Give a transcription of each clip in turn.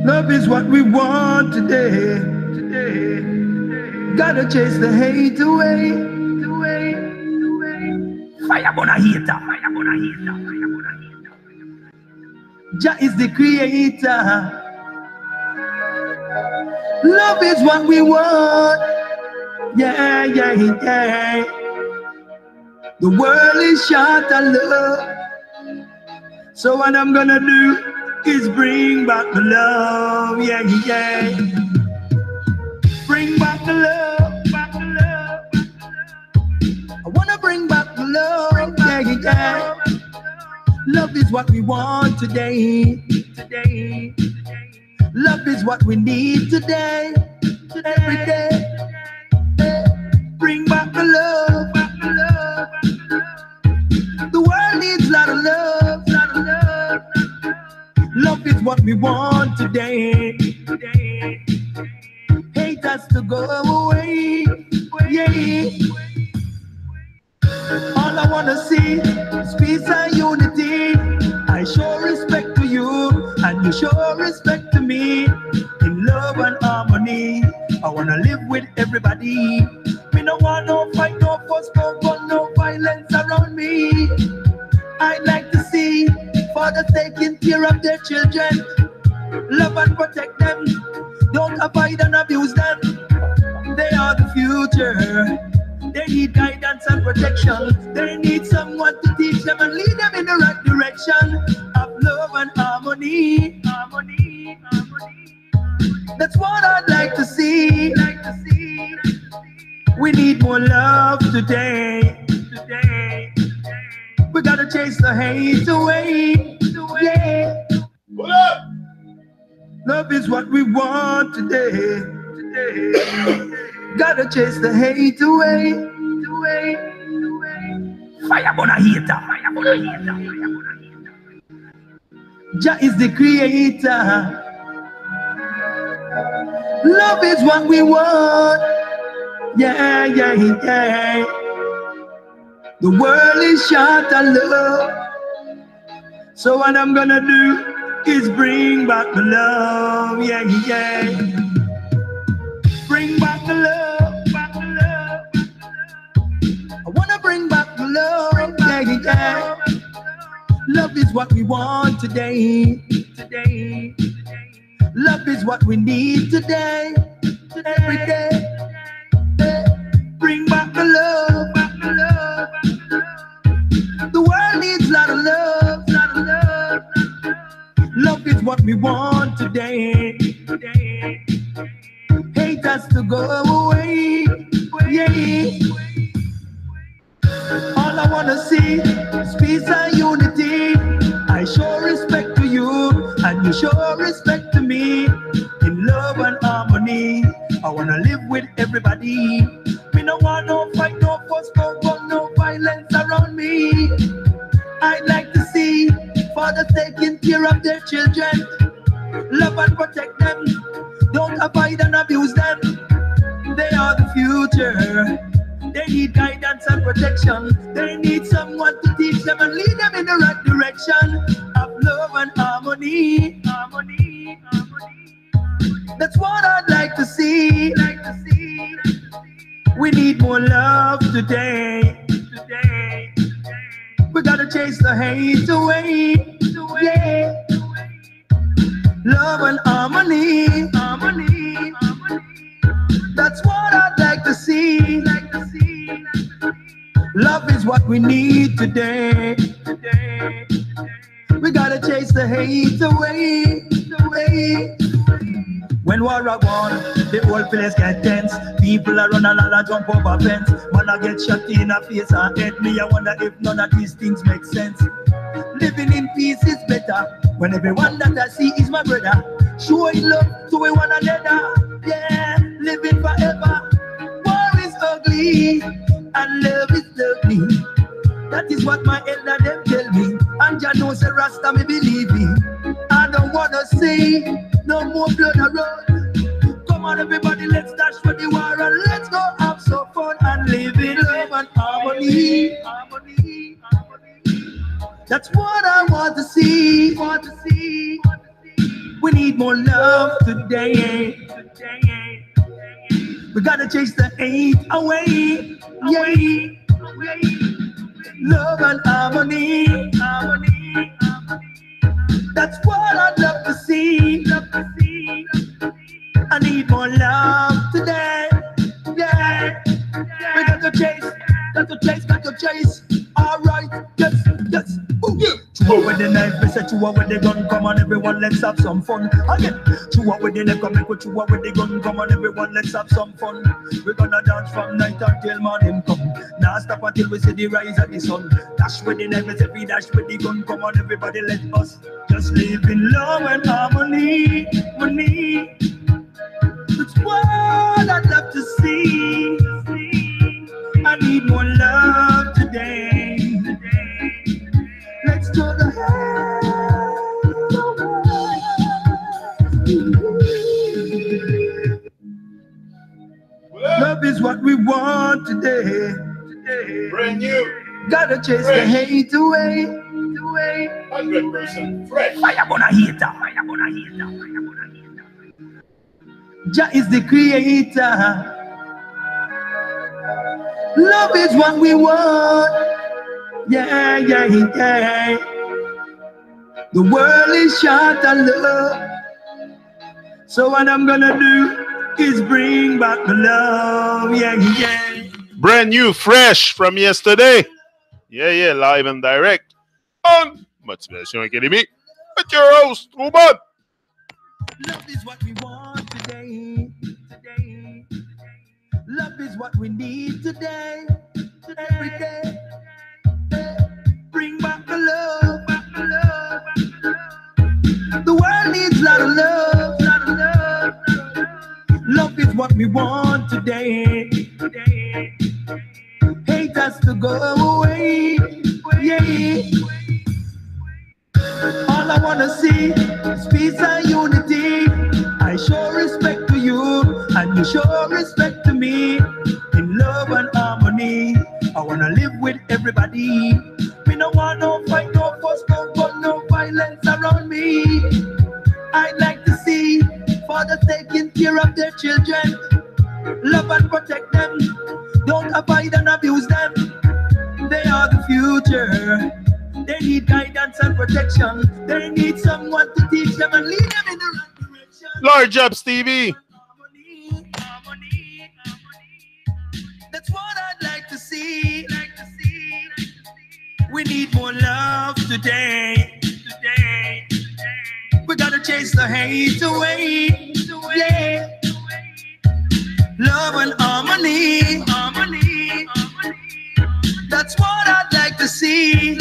Love is what we want today. Today. Gotta chase the hate away. Fire gonna heat up. Jah is the creator. Love is what we want. Yeah. The world is short of love. So what I'm gonna do is bring back the love. Yeah. Bring back the love. I wanna bring back the love. Yeah. Love is what we want today. Love is what we need today. Every day. Bring back the love. The world needs a lot of love. Love is what we want today. Hate has to go away. Yeah. All I wanna see is peace and unity. I show respect to you, and you show respect to me. In love and harmony, I wanna live with everybody. Me no want no fight, no fuss, no gun, no violence around me. I'd like to see fathers taking care of their children. Love and protect them. Don't avoid and abuse them. They are the future. They need guidance and protection. They need someone to teach them and lead them in the right direction of love and harmony. That's what I'd like to see. We need more love today. We gotta chase the hate away. Yeah. Love is what we want today. Gotta chase the hate away. Fire gonna heat up. Jah is the creator. Love is what we want. Yeah. The world is short of love. So what I'm gonna do is bring back the love. Yeah. Bring back the love. I wanna bring back the love. Yeah. Love is what we want today. Love is what we need today. Every day. Bring back the love. The world needs a lot of love. Love is what we want today. Hate has to go away. Yeah. All I wanna see is peace and unity. I show respect to you, and you show respect to me. In love and harmony, I wanna live with everybody. Me no want no fight, no fuss, no gun, no violence around me. I'd like to see fathers taking care of their children. Love and protect them. Don't avoid and abuse them. They are the future. They need guidance and protection. They need someone to teach them and lead them in the right direction of love and harmony. That's what I'd like to see. We need more love today. We gotta chase the hate away. Yeah. Love and harmony. That's what I'd like to see. Love is what we need today. We gotta chase the hate away. When war a gone, the whole place get tense. People are run a lot, jump over fence. Man I get shot in the face and head. Me I wonder if none of these things make sense. Living in peace is better when everyone that I see is my brother. Showing love to one another. Yeah, living forever. War is ugly and love is lovely. That is what my elder them tell me. And Jah knows the Rasta me believe me. I don't wanna see no more blood around. Come on everybody, let's dash for the war and let's go have some fun and live in love and harmony. That's what I want to see. We need more love today. We gotta chase the hate away. Yeah. Love and harmony. That's what I'd love to see. I need more love today. Yeah. We got to chase. Alright, yes. Ooh. Chew up with the knife, we say chew up with the gun. Come on, everyone, let's have some fun. Again, chew up with the knife, come make we chew up with the gun. Come on, everyone, let's have some fun. We're gonna dance from night until morning come. Now stop until we see the rise of the sun. Dash with the knife, we say we dash with the gun. Come on, everybody, let us just live in love and harmony. That's what I'd love to see. I need more love today. Let's go the hell. Love is what we want today. Brand new. Gotta chase the hate away. 100% fresh. Fire gonna hater. Jah is the creator. Love is what we want. Yeah. The world is short on love. So what I'm gonna do is bring back the love. Yeah. Brand new, fresh from yesterday. Yeah, live and direct on Motivation Academy with your host, Ruben. Love is what we want today. Love is what we need today. Every day. Bring back the love. The world needs a lot of love. Love is what we want today. Hate has to go away. Yeah. All I wanna see is peace and unity. I show respect to you, and you show respect to me. In love and harmony, I wanna live with everybody. We don't want no fight, no fuss, no gun, no violence around me. I'd like to see fathers taking care of their children. Love and protect them. Don't abide and abuse them. They are the future. They need guidance and protection. They need someone to teach them and lead them in the right direction. Large up, Stevie. Harmony. That's what I'd like to see. We need more love today. We gotta chase the hate away. Yeah. Love and harmony. That's what I'd like to see.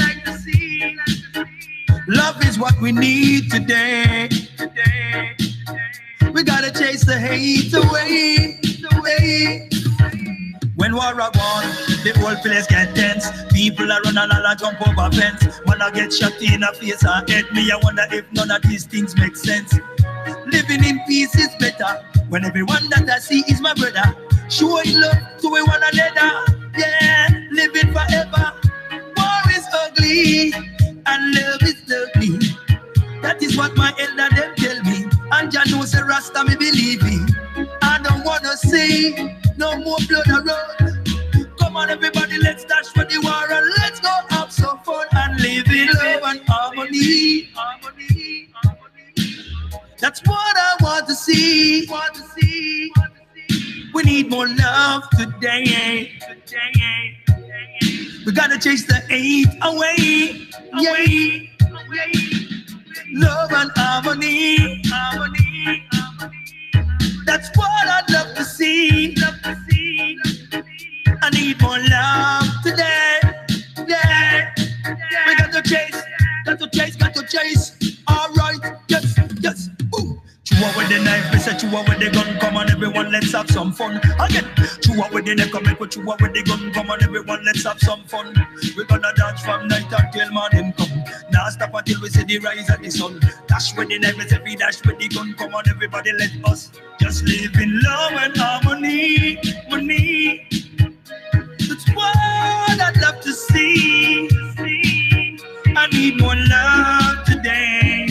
Love is what we need today. We gotta chase the hate away. When war a gone, the whole place get tense. People are run and jump over fence. Man I get shot in the face and head. Me I wonder if none of these things make sense. Living in peace is better. When everyone that I see is my brother. Showing love to one another. Yeah, living forever. War is ugly and love is lovely. That is what my elder them tell me. And Jah knows a Rasta me believe me. I don't wanna see no more blood around. Come on everybody, let's dash for the war and let's go have some fun and live in love and harmony. That's what I want to see. We need more love today. We gotta chase the hate away. Yeah. Love and harmony. That's what I'd love to see. I need more love today. Yeah. We got to chase. Alright, yes. Ooh. Chew up with the knife, we say chew up with the gun. Come on everyone, let's have some fun. Again, chew up with the knife, come make we chew up with the gun. Come on everyone, let's have some fun. We're gonna dance from night until morning come. Now stop until we see the rise of the sun. Dash with the knife, we say we dash with the gun. Come on everybody, let us just live in love and harmony. That's what I'd love to see. I need more love today.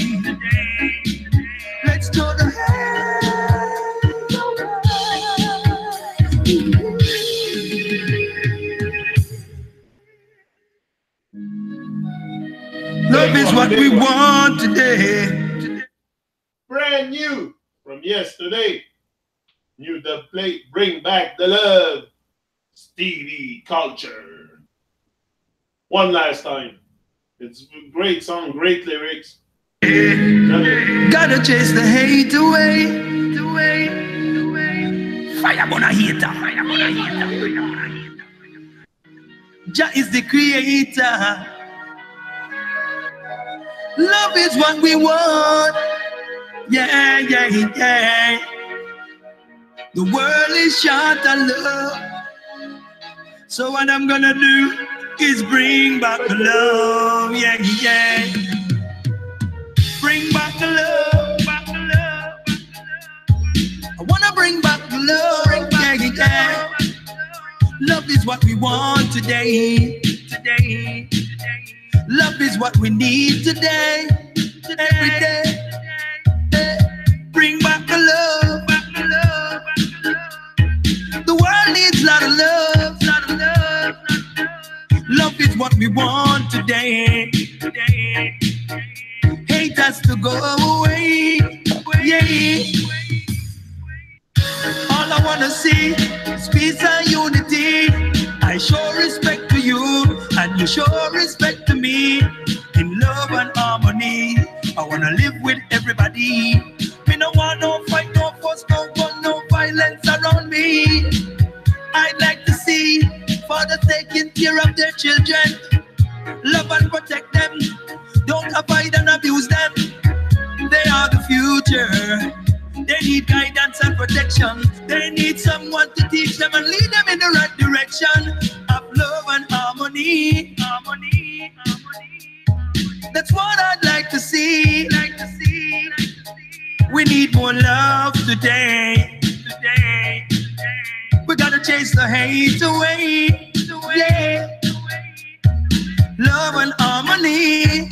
Love is what we want today. Brand new from yesterday. New dub plate, bring back the love. Stevie Culture. One last time. It's a great song, great lyrics. Gotta chase the hate away. Fire gonna hate. Jah is the creator. Love is what we want. Yeah. The world is short of love. So what I'm gonna do is bring back the love. Yeah. Bring back the love. I wanna bring back the love. Yeah. Love is what we want today. Love is what we need today. Every day. Bring back the love. The world needs a lot of love. Love is what we want today. Hate has to go away. Yeah. All I wanna see is peace and unity. I show respect to you, and you show respect to me. In love and harmony, I wanna live with everybody. Me no want no fight, no fuss, no gun, no violence around me. I'd like to see fathers taking care of their children. Love and protect them. Don't avoid and abuse them. They are the future. They need guidance and protection. They need someone to teach them and lead them in the right direction of love and harmony. That's what I'd like to see. We need more love today. We gotta chase the hate away. Yeah. Love and harmony.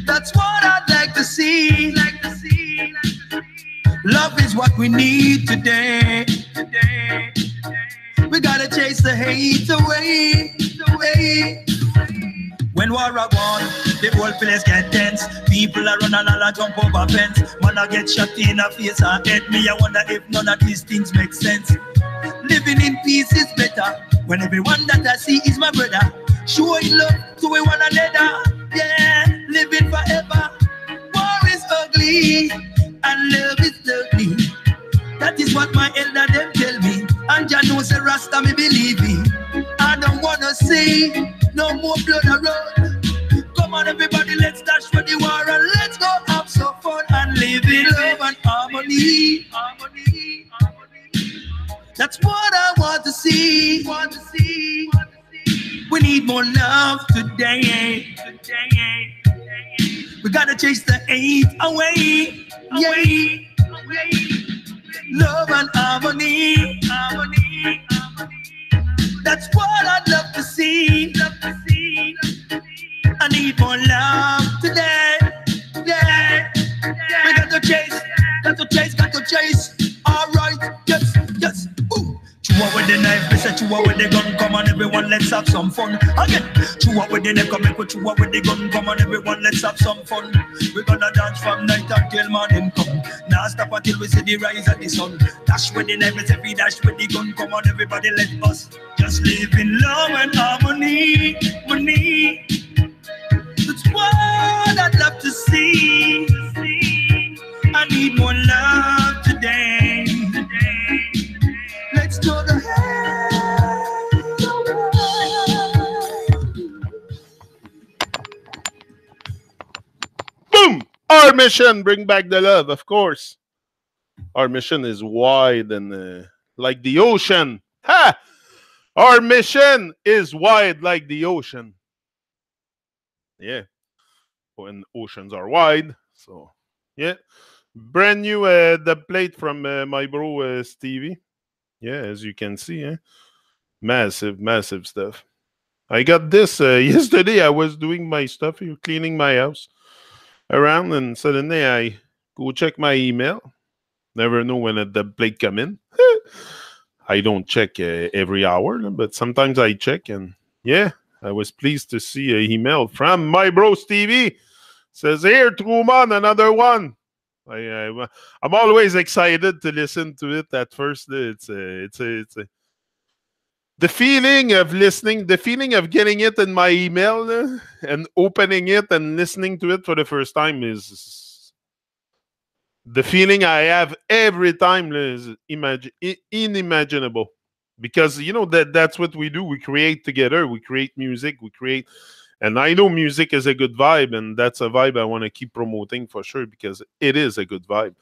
That's what I'd like to see. Love is what we need today. We gotta chase the hate away. When war a gone, the whole place get tense. People are run and all a jump over fence. Man a get shot in the face and head. Me I wonder if none of these things make sense. Living in peace is better when everyone that I see is my brother. Showing love to one another. Yeah, living forever. War is ugly and love is ugly. That is what my elder them tell me. And Jah knows the Rasta me believe me. I don't wanna see no more blood around. Come on everybody, let's dash for the war and let's go have some fun and live in love and harmony. That's what I want to see. We need more love today. We gotta chase the hate away. Love and harmony. That's what I'd love to see. I need more love today. Yeah. We got to chase. All right, yes. Ooh. Chew up with the knife, we say chew up with the gun. Come on, everyone, let's have some fun. Again, chew up with the knife, come and chew up with the gun. Come on, everyone, let's have some fun. We're gonna dance from night until morning come. Now stop until we see the rise of the sun. Dash with the knife, we say we dash with the gun. Come on, everybody, let us just live in love and harmony. That's what I'd love to see. I need more love today. Let's go to Boom! Our mission, bring back the love, of course. Our mission is wide and like the ocean. Ha! Our mission is wide like the ocean. Yeah. When oceans are wide. So, yeah. Brand new the plate from my bro Stevie. Yeah, as you can see, massive stuff. I got this yesterday. I was doing my stuff, cleaning my house around, and suddenly I go check my email. Never know when the plate come in. I don't check every hour, but sometimes I check, and yeah, I was pleased to see an email from my bro Stevie. Says, here, Truman, another one. I'm always excited to listen to it at first. The feeling of listening, the feeling of getting it in my email and opening it and listening to it for the first time is the feeling I have every time is inimaginable. Because that's what we do. We create together. We create music. And I know music is a good vibe, and that's a vibe I want to keep promoting for sure because it is a good vibe.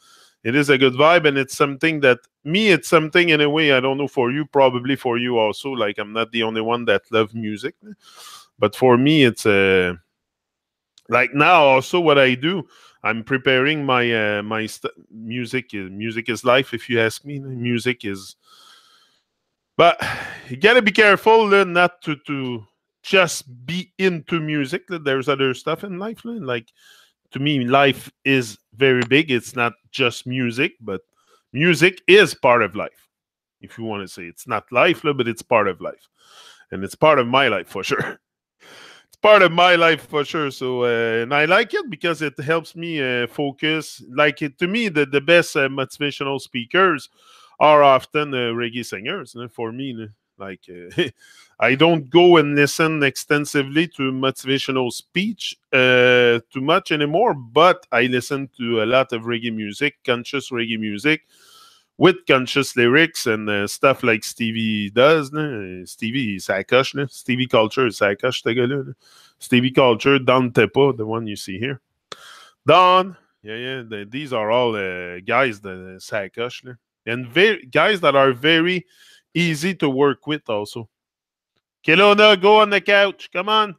It is a good vibe, and it's something that it's something in a way I don't know for you, probably for you also. Like I'm not the only one that love music, but for me, it's like now also what I do. I'm preparing my music. Music is life, if you ask me. Music is, but you gotta be careful not to just be into music. There's other stuff in life. Like to me, life is very big. It's not just music, but music is part of life. If you want to say it's not life, but it's part of life, and it's part of my life for sure. It's part of my life for sure. So, and I like it because it helps me focus. Like to me, the best motivational speakers are often reggae singers. For me, like I don't go and listen extensively to motivational speech too much anymore, but I listen to a lot of reggae music, conscious reggae music with conscious lyrics and stuff like Stevie does. Stevie, sacoche. Stevie Culture, sacoche, ce gars-là. Stevie Culture, Don Tepa, the one you see here. Don, these are all guys that sacoche. And guys that are very easy to work with also. Kelowna, go on the couch. Come on.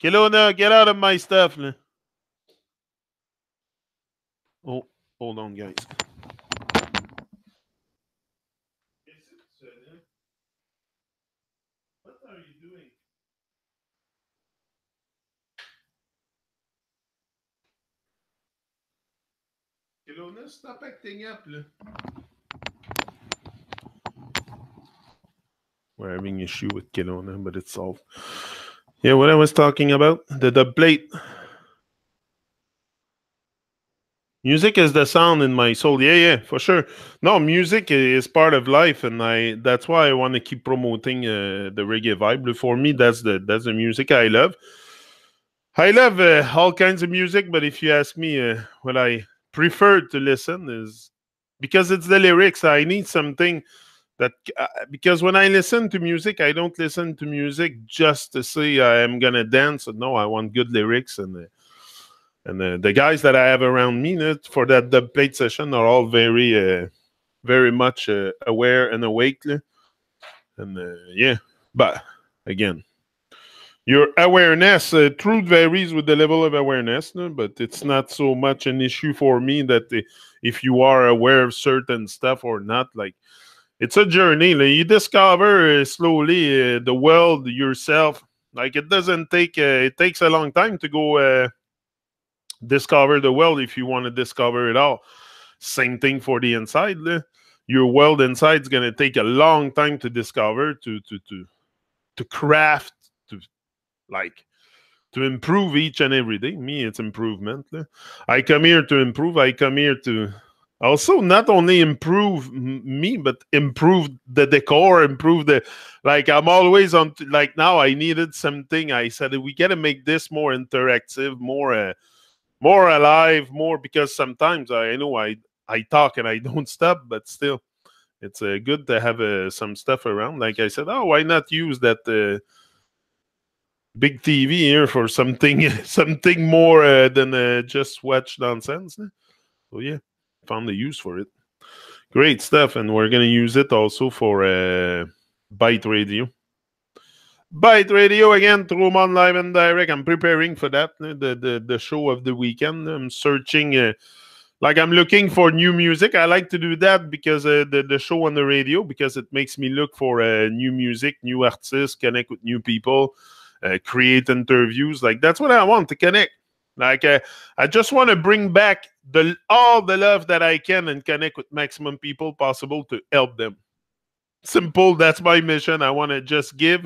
Kelowna, get out of my stuff. Oh, hold on, guys. What are you doing? Kelowna, stop acting up. We're having issue with Kelowna, but it's solved. Yeah, what I was talking about, the dub plate. Music is the sound in my soul. Yeah, for sure. No, music is part of life, and that's why I want to keep promoting the reggae vibe. For me, that's the music I love. I love all kinds of music, but if you ask me what I prefer to listen is because it's the lyrics. I need something that because when I listen to music, I don't listen to music just to say I am gonna dance. No, I want good lyrics and the guys that I have around me for that dub plate session are all very much aware and awake. And but again, your awareness, truth varies with the level of awareness, but it's not so much an issue for me that if you are aware of certain stuff or not. Like, it's a journey. Like, you discover slowly the world yourself. Like, it doesn't take, it takes a long time to go discover the world if you want to discover it all. Same thing for the inside. Your world inside is going to take a long time to discover, to craft, to improve each and every day. Me, it's improvement. I come here to improve. I come here to also not only improve me, but improve the decor, improve the, like, I'm always on, like, now I needed something. I said, we got to make this more interactive, more alive, more, because sometimes I know I talk and I don't stop, but still, it's good to have some stuff around. Like I said, oh, why not use that big TV here for something something more than just watch nonsense? So yeah, found the use for it. Great stuff, and we're gonna use it also for Byte Radio. Byte Radio again, Truman live and direct. I'm preparing for that, the show of the weekend. I'm searching, like, I'm looking for new music. I like to do that because the show on the radio, because it makes me look for new music, new artists, connect with new people, create interviews. Like, that's what I want, to connect. Like, I just want to bring back all the love that I can and connect with maximum people possible to help them. Simple. That's my mission. I want to just give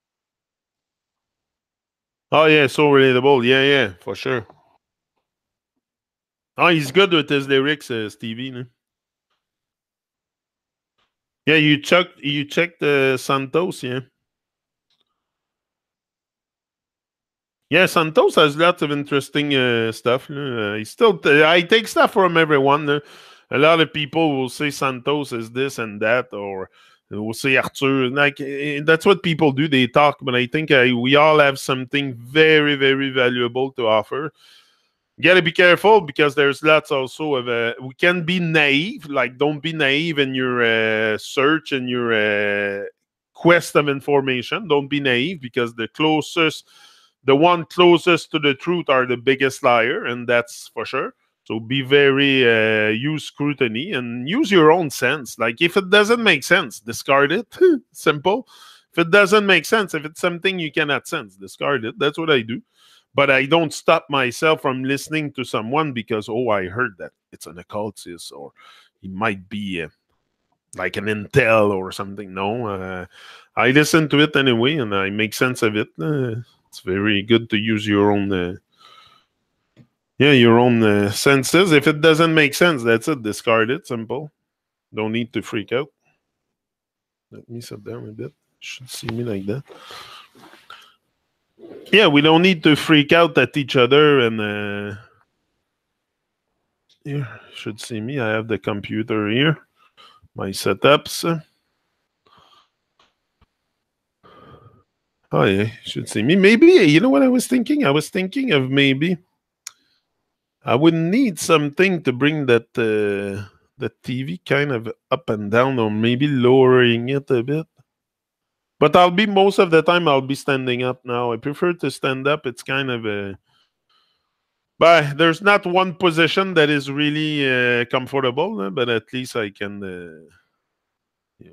Oh yeah, so relatable. Yeah, yeah, for sure. Oh, he's good with his lyrics, Stevie. No? Yeah, you checked Santos, yeah. Yeah, Santos has lots of interesting stuff. He still, I take stuff from everyone. A lot of people will say Santos is this and that, or will say Arthur. Like that's what people do. They talk, but I think we all have something very, very valuable to offer. You got to be careful because there's lots also of we can be naive. Like, don't be naive in your search and your quest of information. Don't be naive because the one closest to the truth are the biggest liar, and that's for sure. So be very use scrutiny and use your own sense. Like, if it doesn't make sense, discard it. Simple. If it doesn't make sense, if it's something you cannot sense, discard it. That's what I do. But I don't stop myself from listening to someone because, oh, I heard that it's an occultist or he might be like an intel or something. No, I listen to it anyway and I make sense of it. It's very good to use your own, your own senses. If it doesn't make sense, that's it. Discard it. Simple. Don't need to freak out. Let me sit down a bit. You should see me like that. Yeah, we don't need to freak out at each other and. Here, you should see me. I have the computer here. My setups. Oh yeah, you should see me. Maybe you know what I was thinking? I was thinking of maybe I would need something to bring the TV kind of up and down, or maybe lowering it a bit. But I'll be most of the time I'll be standing up now. I prefer to stand up. It's kind of a but there's not one position that is really comfortable, but at least I can yeah,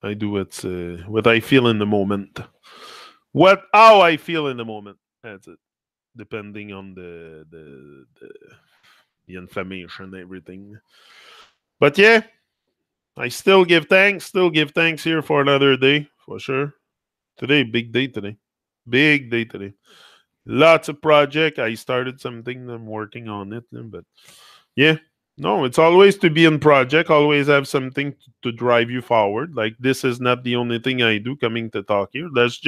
I do what I feel in the moment. How I feel in the moment. That's it. Depending on the inflammation, everything. But yeah, I still give thanks. Still give thanks here for another day for sure. Today, big day today. Big day today. Lots of project. I started something. I'm working on it, but yeah. No, it's always to be in project. Always have something to drive you forward. Like, this is not the only thing I do coming to talk here. That's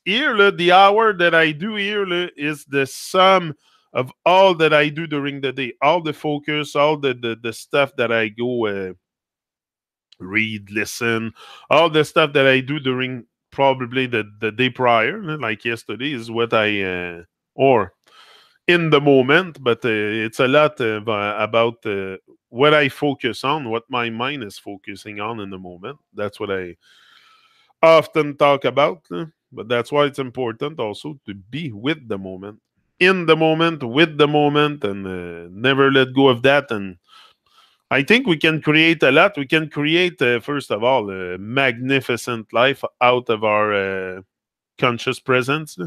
here. The hour that I do here is the sum of all that I do during the day. All the focus, all the stuff that I go read, listen, all the stuff that I do during probably the day prior, like yesterday, is what I or in the moment, but it's a lot of, about what I focus on, what my mind is focusing on in the moment. That's what I often talk about, but that's why it's important also to be with the moment, in the moment, with the moment, and never let go of that. And I think we can create a lot. We can create, first of all, a magnificent life out of our conscious presence.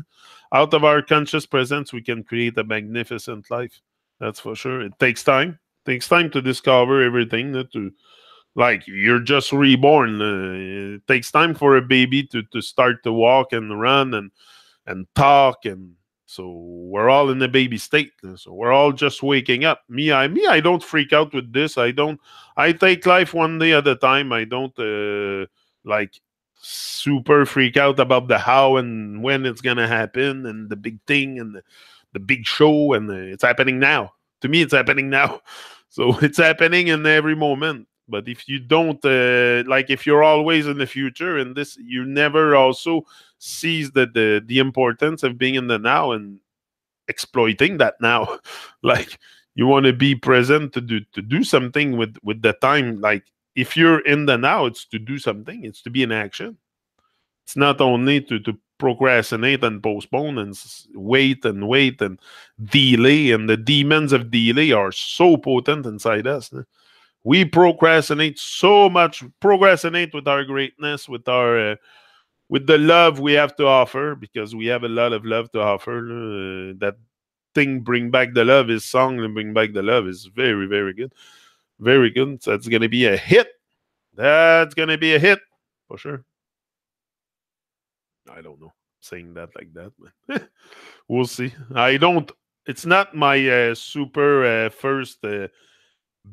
Out of our conscious presence, we can create a magnificent life. That's for sure. It takes time. It takes time to discover everything. To like, you're just reborn. It takes time for a baby to start to walk and run and talk, and so we're all in the baby state. So we're all just waking up. I don't freak out with this. I take life one day at a time. I don't like super freak out about the how and when it's gonna happen and the big thing and the big show, and it's happening now. To me, it's happening now. So it's happening in every moment. But if you don't like, if you're always in the future and this, you never also sees the importance of being in the now and exploiting that now. Like, you want to be present to do something with the time. Like, if you're in the now, it's to do something. It's to be in action. It's not only to procrastinate and postpone and wait and delay. And the demons of delay are so potent inside us. We procrastinate so much. Procrastinate with our greatness, with the love we have to offer, because we have a lot of love to offer. That thing, Bring Back the Love, his song and Bring Back the Love, is very, very good. Very good. So that's gonna be a hit. That's gonna be a hit for sure. I don't know. Saying that like that, but we'll see. It's not my super first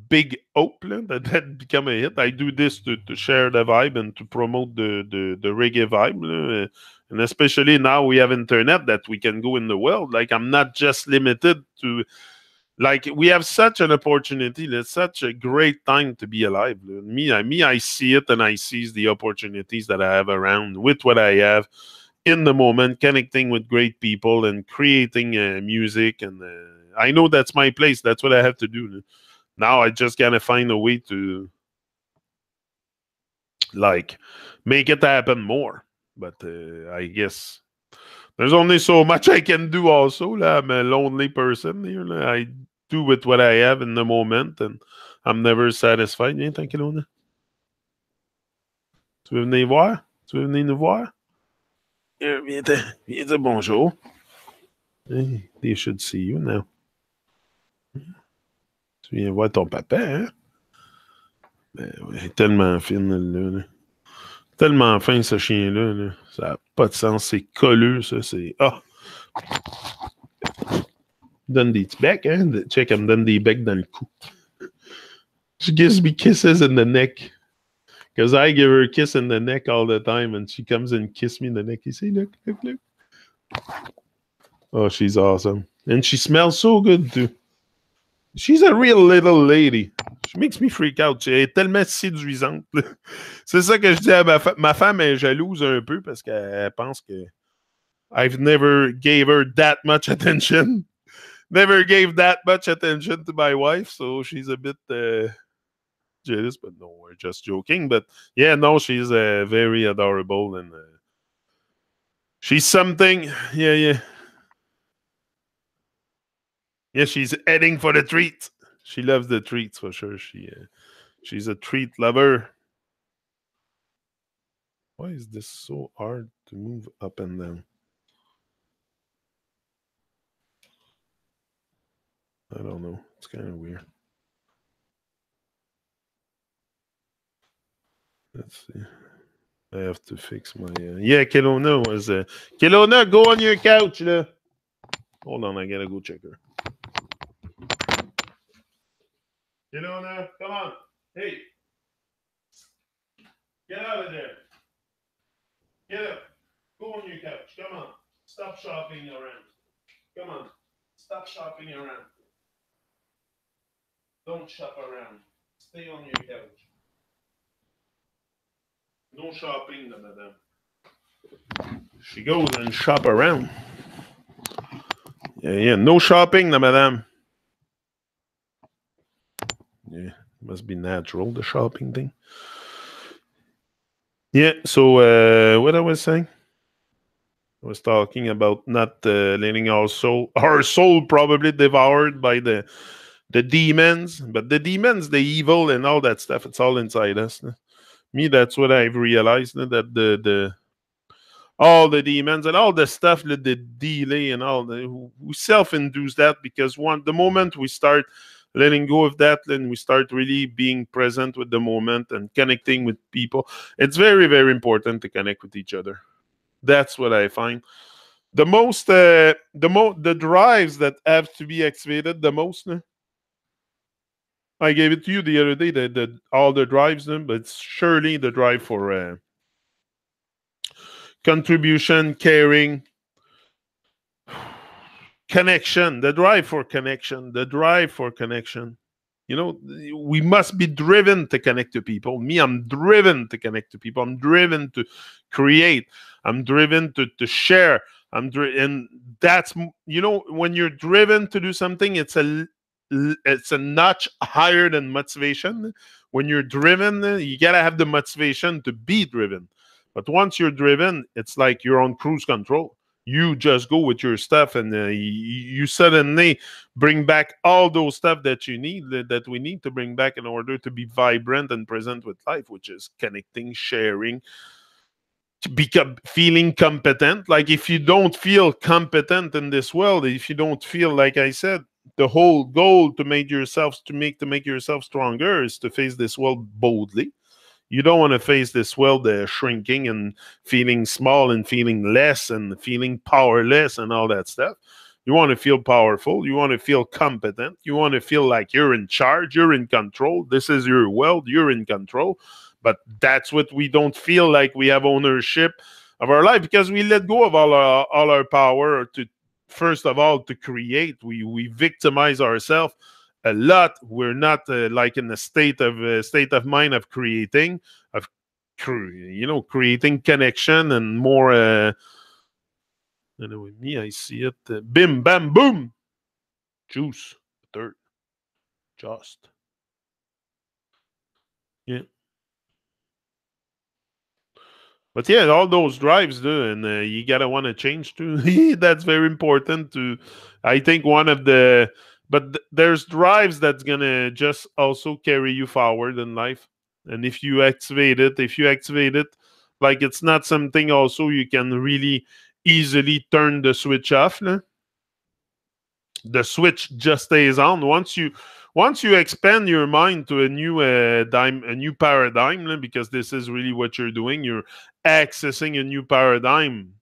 big hope that become a hit. I do this to share the vibe and to promote the reggae vibe. And especially now we have internet that we can go in the world. Like, I'm not just limited to, like, we have such an opportunity. It's such a great time to be alive. I see it, and I seize the opportunities that I have around with what I have in the moment, connecting with great people and creating music. And I know that's my place. That's what I have to do. Now I just gotta find a way to, like, make it happen more. But I guess there's only so much I can do also. I'm a lonely person here. I do with what I have in the moment, and I'm never satisfied. Viens, tranquille, là. Tu veux venir voir? Tu veux venir nous voir? Viens dire bonjour. Hey, they should see you now. Tu viens voir ton papa, hein? Ben, ouais, tellement fine, là. Tellement fin, ce chien-là. Là. Ça n'a pas de sens. C'est colleux, ça. C'est... Ah! Donne des petits becs, hein? Check, elle me donne des becs dans le cou. She gives me kisses in the neck. Because I give her a kiss in the neck all the time, and she comes and kisses me in the neck. You see, look. Oh, she's awesome. And she smells so good, too. She's a real little lady. She makes me freak out. Elle est tellement séduisante. C'est ça que je dis à ma femme est jalouse un peu parce qu'elle pense que I've never gave her that much attention. Never gave that much attention to my wife, so she's a bit jealous, but no, we're just joking. But yeah, no, she's very adorable, and she's something. Yeah. Yeah, she's heading for the treat. She loves the treats for sure. She's a treat lover. Why is this so hard to move up and down? I don't know. It's kind of weird. Let's see. I have to fix my... Yeah, Kelowna was... Kelowna, go on your couch. Hold on, I gotta go check her. Kelowna, come on. Hey. Get out of there. Get up. Go on your couch. Come on. Stop shopping around. Come on. Stop shopping around. Don't shop around. Stay on your couch. No shopping, madame. She goes and shop around. Yeah. No shopping, madame. Yeah, must be natural, the shopping thing. Yeah, so what I was saying? I was talking about not letting our soul probably devoured by the demons, but the demons, the evil and all that stuff, it's all inside us. Me, that's what I've realized, that all the demons and all the stuff, the delay and all, we self-induce that, because the moment we start letting go of that, then we start really being present with the moment and connecting with people. It's very, very important to connect with each other. That's what I find. The most, the drives that have to be activated the most. I gave it to you the other day, all the drives, but it's surely the drive for contribution, caring, connection, the drive for connection. You know, we must be driven to connect to people. Me, I'm driven to connect to people. I'm driven to create. I'm driven to share. And that's, you know, when you're driven to do something, it's a notch higher than motivation. When you're driven, you gotta have the motivation to be driven. But once you're driven, it's like you're on cruise control. You just go with your stuff, and you suddenly bring back all those stuff that you need, that we need to bring back in order to be vibrant and present with life, which is connecting, sharing, feeling competent. Like, if you don't feel competent in this world, if you don't feel, like I said, the whole goal to make yourself stronger is to face this world boldly. You don't want to face this world shrinking and feeling small and feeling less and feeling powerless and all that stuff. You want to feel powerful. You want to feel competent. You want to feel like you're in charge. You're in control. This is your world. You're in control. But that's what we don't feel like we have ownership of our life, because we let go of all our power to, first of all, to create. We victimize ourselves a lot. We're not like in a state of mind of creating, of creating connection and more. Anyway, me, I see it. Bim, bam, boom. Juice. Third. Just. Yeah. But yeah, all those drives do, and you gotta want to change too. That's very important to. I think one of the, but there's drives that's gonna just also carry you forward in life, and if you activate it, like it's not something also you can really easily turn the switch off. Nah? The switch just stays on once you expand your mind to a new paradigm, because this is really what you're doing. You're accessing a new paradigm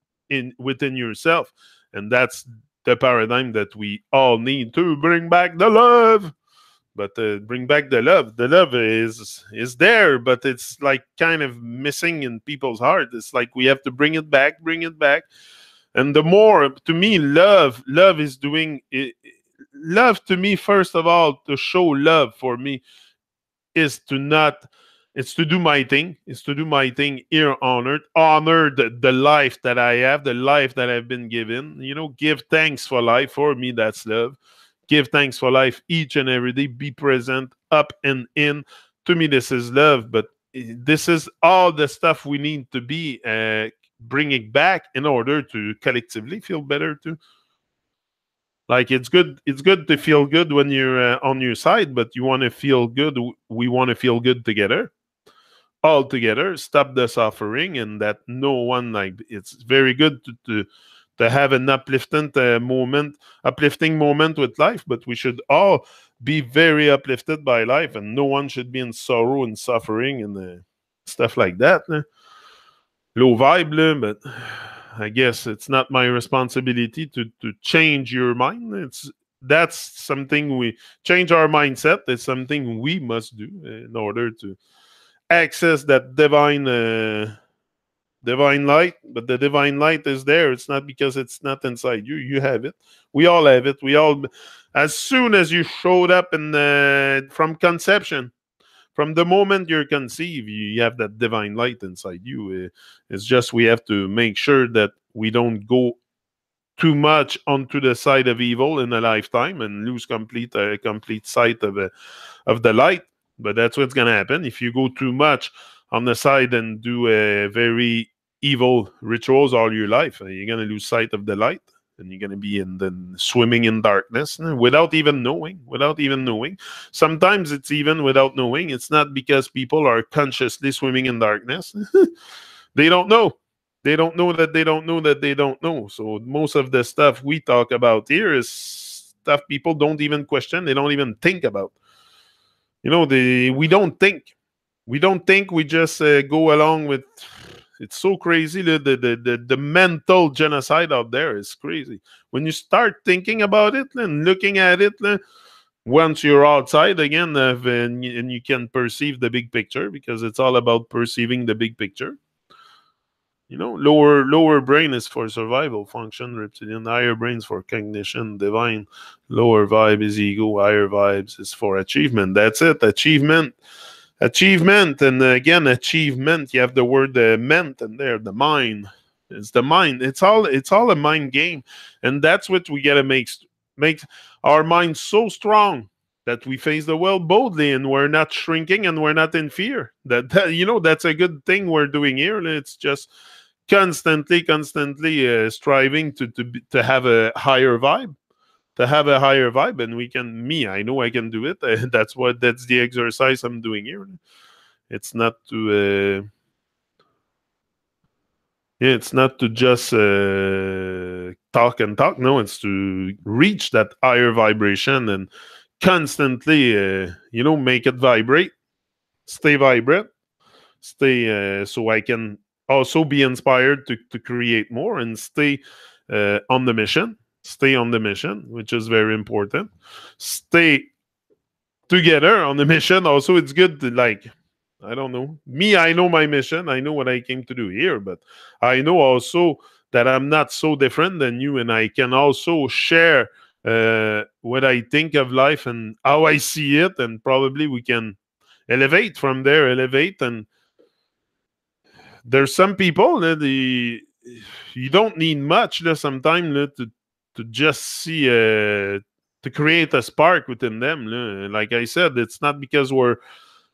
within yourself, and that's the paradigm that we all need to bring back the love. But bring back the love. The love is there, but it's like kind of missing in people's heart. It's like we have to bring it back, and the more, to me, love is doing it. Love, to me, first of all, to show love for me is to not, it's to do my thing. It's to do my thing here on earth. Honor the life that I have, the life that I've been given. Give thanks for life. For me, that's love. Give thanks for life each and every day. Be present, up and in. To me, this is love. But this is all the stuff we need to be bringing back in order to collectively feel better too. Like it's good to feel good when you're on your side, but you want to feel good. We want to feel good together, all together. Stop the suffering, and that no one, like, it's very good to have an uplifting moment with life. But we should all be very uplifted by life, and no one should be in sorrow and suffering and stuff like that. Low vibe, but I guess it's not my responsibility to change your mind. That's something we change our mindset. It's something we must do in order to access that divine light. But the divine light is there. It's not because it's not inside you. You have it. We all have it. We all, as soon as you showed up from conception. From the moment you're conceived, you have that divine light inside you. It's just we have to make sure that we don't go too much onto the side of evil in a lifetime and lose complete sight of the light. But that's what's gonna happen if you go too much on the side and do very evil rituals all your life. You're gonna lose sight of the light, and you're going to be swimming in darkness without even knowing. Sometimes it's even without knowing. It's not because people are consciously swimming in darkness. They don't know. They don't know that they don't know that they don't know. So most of the stuff we talk about here is stuff people don't even question. They don't even think about. We don't think. We just go along with. It's so crazy. The mental genocide out there is crazy. When you start thinking about it and looking at it, once you're outside again, and you can perceive the big picture, because it's all about perceiving the big picture. Lower brain is for survival function, reptilian. Higher brains for cognition, divine. Lower vibe is ego. Higher vibes is for achievement. That's it. Achievement, and again, achievement. You have the word meant in there. The mind. It's the mind. It's all a mind game, and that's what we gotta make our mind so strong that we face the world boldly, and we're not shrinking, and we're not in fear. That's a good thing we're doing here. It's just constantly striving to have a higher vibe. And I know I can do it. That's the exercise I'm doing here. It's not to just talk and talk. No, it's to reach that higher vibration and constantly make it vibrate. Stay Stay so I can also be inspired to create more and stay on the mission. Stay on the mission, which is very important. Stay together on the mission. Also, it's good to, like, I don't know. Me, I know my mission. I know what I came to do here, but I know also that I'm not so different than you, and I can also share what I think of life and how I see it, and probably we can elevate from there, elevate. And there's some people that you don't need much sometimes to just see to create a spark within them. Like I said, it's not because we're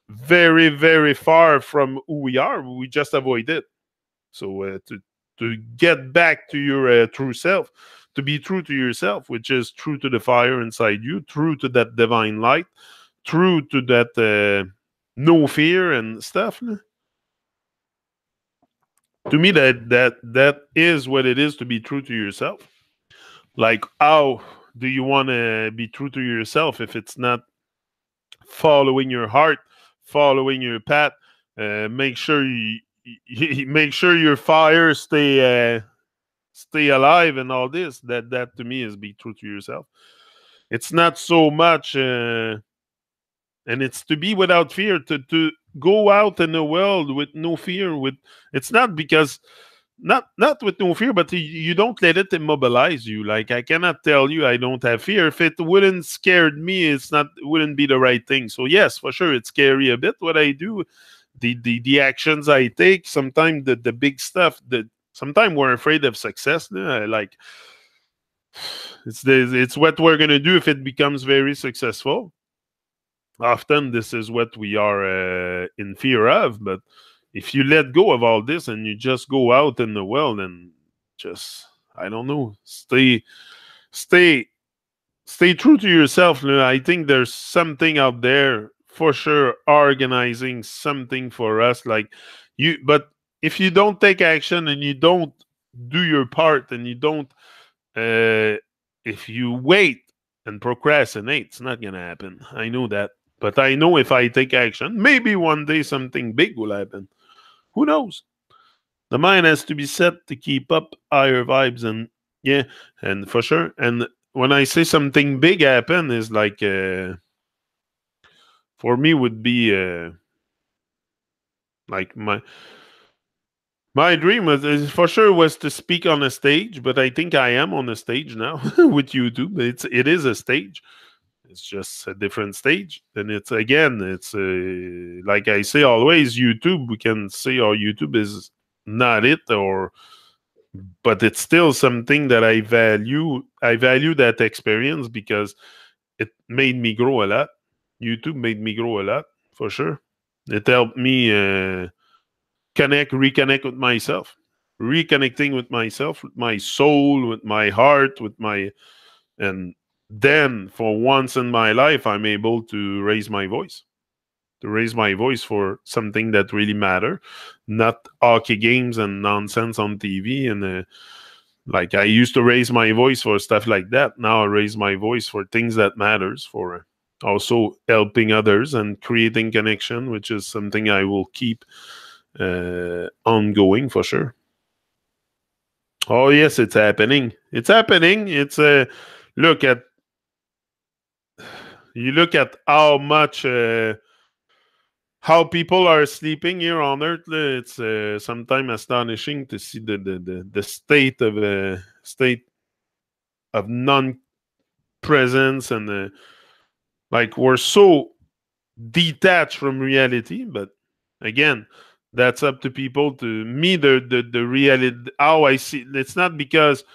very, very far from who we are. We just avoid it. So to get back to your true self, to be true to yourself, which is true to the fire inside you, true to that divine light, true to that no fear and stuff. To me, that is what it is to be true to yourself. Like, how do you want to be true to yourself if it's not following your heart, following your path? Make sure you make sure your fire stay alive and all this. That to me is be true to yourself. It's not so much, and it's to be without fear, to go out in the world with no fear. With it's not because not with no fear, but you don't let it immobilize you. Like, I cannot tell you I don't have fear. If it wouldn't scared me, it wouldn't be the right thing. So yes, for sure, it's scary a bit what I do, the actions I take. Sometimes the big stuff that sometimes we're afraid of success. Like, it's what we're gonna do if it becomes very successful. Often this is what we are in fear of. But if you let go of all this and you just go out in the world and just, I don't know, stay true to yourself. I think there's something out there for sure organizing something for us. Like, but if you don't take action and you don't do your part and you don't, if you wait and procrastinate, it's not gonna happen. I know that. But I know if I take action, maybe one day something big will happen. Who knows? The mind has to be set to keep up higher vibes, and yeah, and for sure. And when I say something big happen, is like for me would be like my dream for sure was to speak on a stage, but I think I am on a stage now with YouTube. It is a stage. It's just a different stage. And it's like I say always, YouTube, we can say, oh, YouTube is not it, but it's still something that I value. I value that experience because it made me grow a lot. YouTube made me grow a lot, for sure. It helped me reconnect with myself, reconnecting with myself, with my soul, with my heart, and then for once in my life, I'm able to raise my voice. To raise my voice for something that really matter, not hockey games and nonsense on TV. And like, I used to raise my voice for stuff like that. Now I raise my voice for things that matters, for also helping others and creating connection, which is something I will keep ongoing for sure. Oh yes, it's happening. It's happening. It's look at how much how people are sleeping here on Earth. It's sometimes astonishing to see the state of non-presence, and like, we're so detached from reality. But again, that's up to people. To me, the reality, how I see it's not because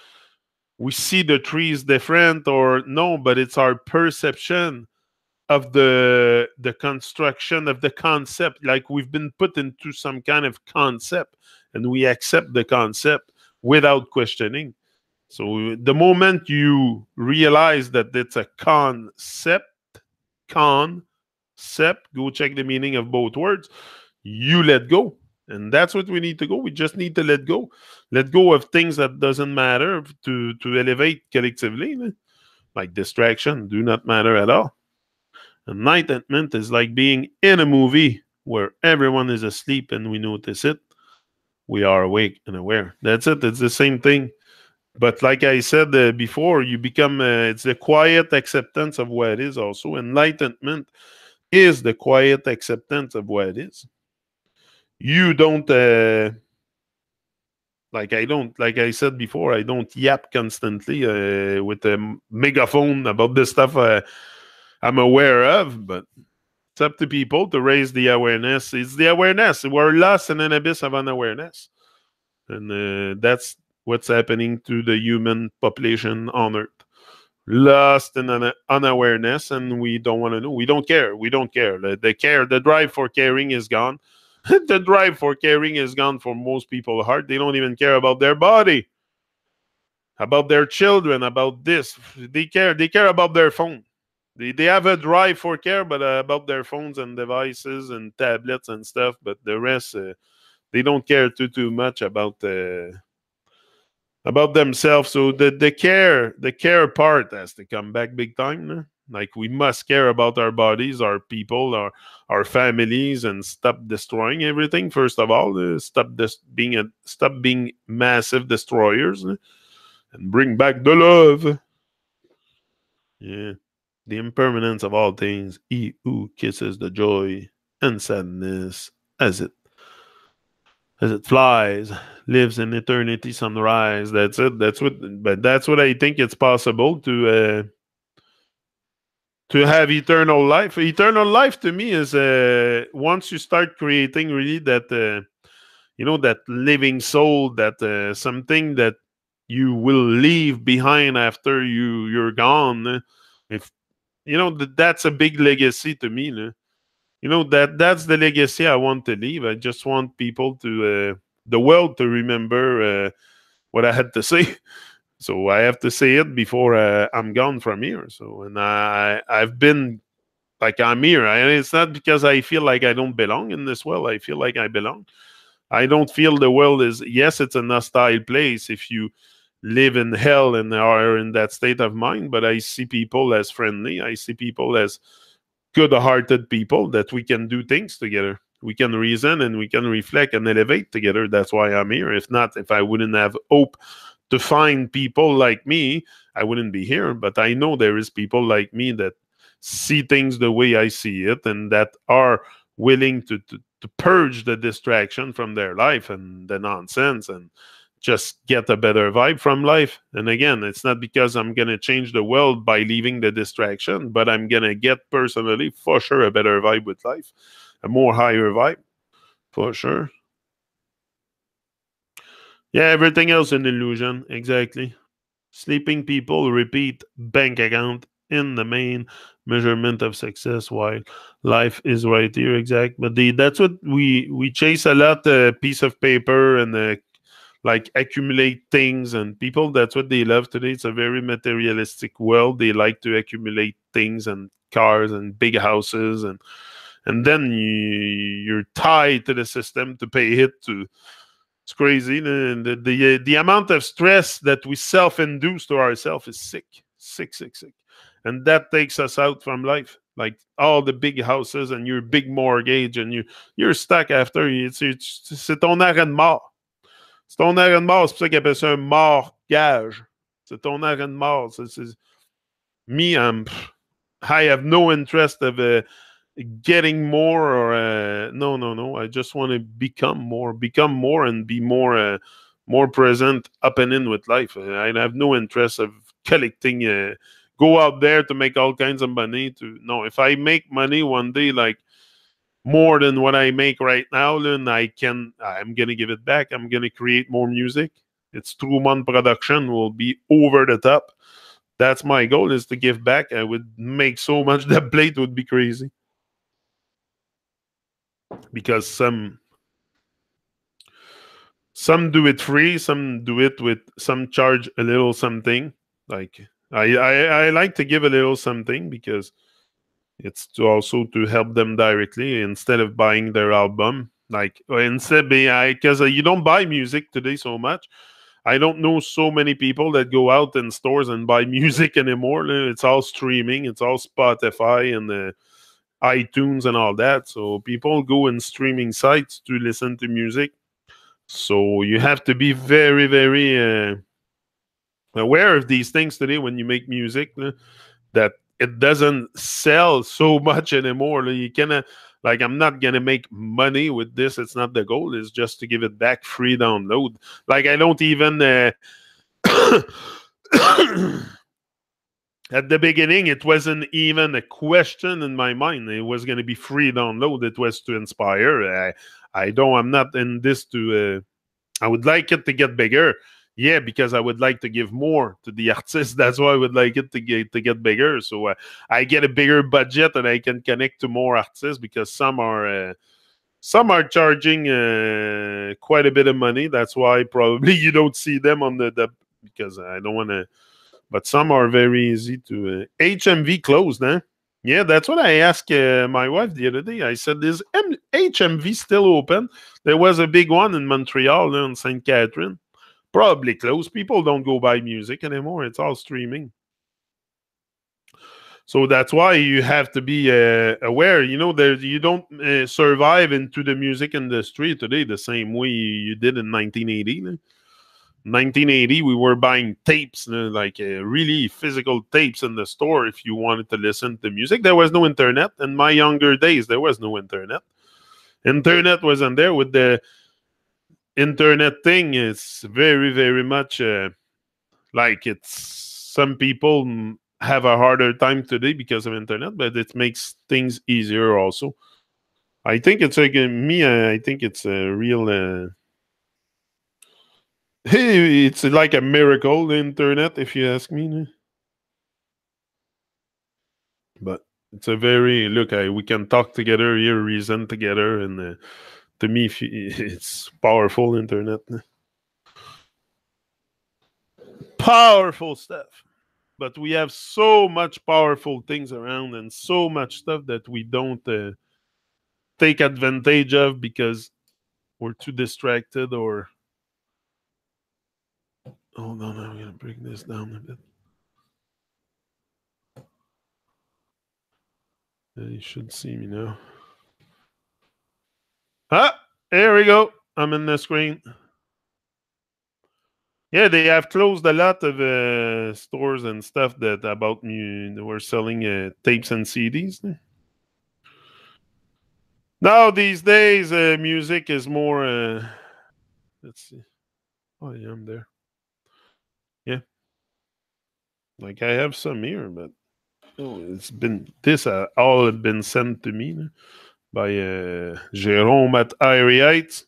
we see the trees different, or no, but it's our perception of the construction of the concept. Like, we've been put into some kind of concept and we accept the concept without questioning. So the moment you realize that it's a concept, go check the meaning of both words, you let go. And that's what we need to go. We just need to let go. Let go of things that doesn't matter to elevate collectively. Like distraction do not matter at all. Enlightenment is like being in a movie where everyone is asleep and we notice it, we are awake and aware. That's it. It's the same thing. But like I said before, you become, it's the quiet acceptance of what it is also. Enlightenment is the quiet acceptance of what it is. You don't, like I said before, I don't yap constantly with a megaphone about the stuff I'm aware of, but it's up to people to raise the awareness. It's the awareness. We're lost in an abyss of unawareness. And that's what's happening to the human population on Earth. Lost in an unawareness, and we don't want to know. We don't care. We don't care. The drive for caring is gone. The drive for caring is gone for most people's heart. They don't even care about their body, about their children, about this. They care. They care about their phone. They have a drive for care, but about their phones and devices and tablets and stuff. But the rest, they don't care too much about themselves. So the care part has to come back big time. No? Like we must care about our bodies, our people, our families, and stop destroying everything. First of all, stop being massive destroyers, and bring back the love. Yeah, the impermanence of all things. He who kisses the joy and sadness as it flies, lives in eternity sunrise. That's it. That's what I think it's possible to have eternal life. Eternal life to me is once you start creating really that that living soul, that something that you will leave behind after you're gone. If that's a big legacy to me. That's the legacy I want to leave. I just want people to the world to remember what I had to say. So I have to say it before I'm gone from here. So and I've been like I'm here. And it's not because I feel like I don't belong in this world. I feel like I belong. I don't feel the world is, yes, it's a hostile place if you live in hell and are in that state of mind. But I see people as friendly. I see people as good-hearted people that we can do things together. We can reason and we can reflect and elevate together. That's why I'm here. If not, if I wouldn't have hope to find people like me, I wouldn't be here. But I know there is people like me that see things the way I see it and that are willing to purge the distraction from their life and the nonsense and just get a better vibe from life. And again, it's not because I'm going to change the world by leaving the distraction, but I'm going to get personally, for sure, a better vibe with life, a more higher vibe, for sure. Yeah, everything else an illusion, exactly. Sleeping people repeat bank account in the main measurement of success, while life is right here, exact. But that's what we chase a lot, a piece of paper and like accumulate things, and people, that's what they love today. It's a very materialistic world. They like to accumulate things and cars and big houses, and then you're tied to the system to pay it to. It's crazy. The amount of stress that we self-induce to ourselves is sick, and that takes us out from life. Like all the big houses and your big mortgage, and you're stuck after. C'est ton arrêt de mort. C'est ton arrêt de mort. C'est pour ça qu'ils appellent ça un mortgage. C'est ton arrêt de mort. Me, I have no interest of getting more or no. I just want to become more and be more present up and in with life. I have no interest of collecting, go out there to make all kinds of money. No, if I make money one day, like more than what I make right now, then I'm gonna give it back. I'm gonna create more music. Its Truman production will be over the top. That's my goal, is to give back. I would make so much that plate would be crazy. Because some do it free, some do it with some charge a little something. Like I like to give a little something because it's also to help them directly instead of buying their album. Like instead, because you don't buy music today so much. I don't know so many people that go out in stores and buy music anymore. It's all streaming. It's all Spotify and iTunes and all that. So people go in streaming sites to listen to music. So you have to be very, very aware of these things today when you make music, that it doesn't sell so much anymore. You cannot, like, I'm not gonna make money with this. It's not the goal. It's just to give it back free download. Like, I don't even at the beginning, it wasn't even a question in my mind. It was going to be free download. It was to inspire. I'm not in this to, I would like it to get bigger. Yeah, because I would like to give more to the artists. That's why I would like it to get bigger. So I get a bigger budget and I can connect to more artists, because some are charging quite a bit of money. That's why probably you don't see them on the because I don't want to. But some are very easy to. HMV closed, huh? Yeah, that's what I asked my wife the other day. I said, "Is HMV still open?" There was a big one in Montreal, in St. Catherine. Probably closed. People don't go buy music anymore. It's all streaming. So that's why you have to be aware. You don't survive into the music industry today the same way you did in 1980. 1980, we were buying tapes, like really physical tapes in the store if you wanted to listen to music. There was no internet. In my younger days, there was no internet. Internet wasn't there. With the internet thing, it's very, very much like some people have a harder time today because of internet, but it makes things easier also. I think it's like I think it's a real. It's like a miracle, the internet, if you ask me. But it's a very we can talk together here, reason together, and to me, it's powerful internet. Powerful stuff. But we have so much powerful things around and so much stuff that we don't take advantage of because we're too distracted or. Hold on, I'm going to bring this down a bit. You should see me now. Ah, there we go. I'm in the screen. Yeah, they have closed a lot of stores and stuff that about me. They were selling tapes and CDs. Now these days, music is more. Let's see. Oh, yeah, I'm there. Yeah, like I have some here, but it's been all have been sent to me by Jerome at Irie Heights.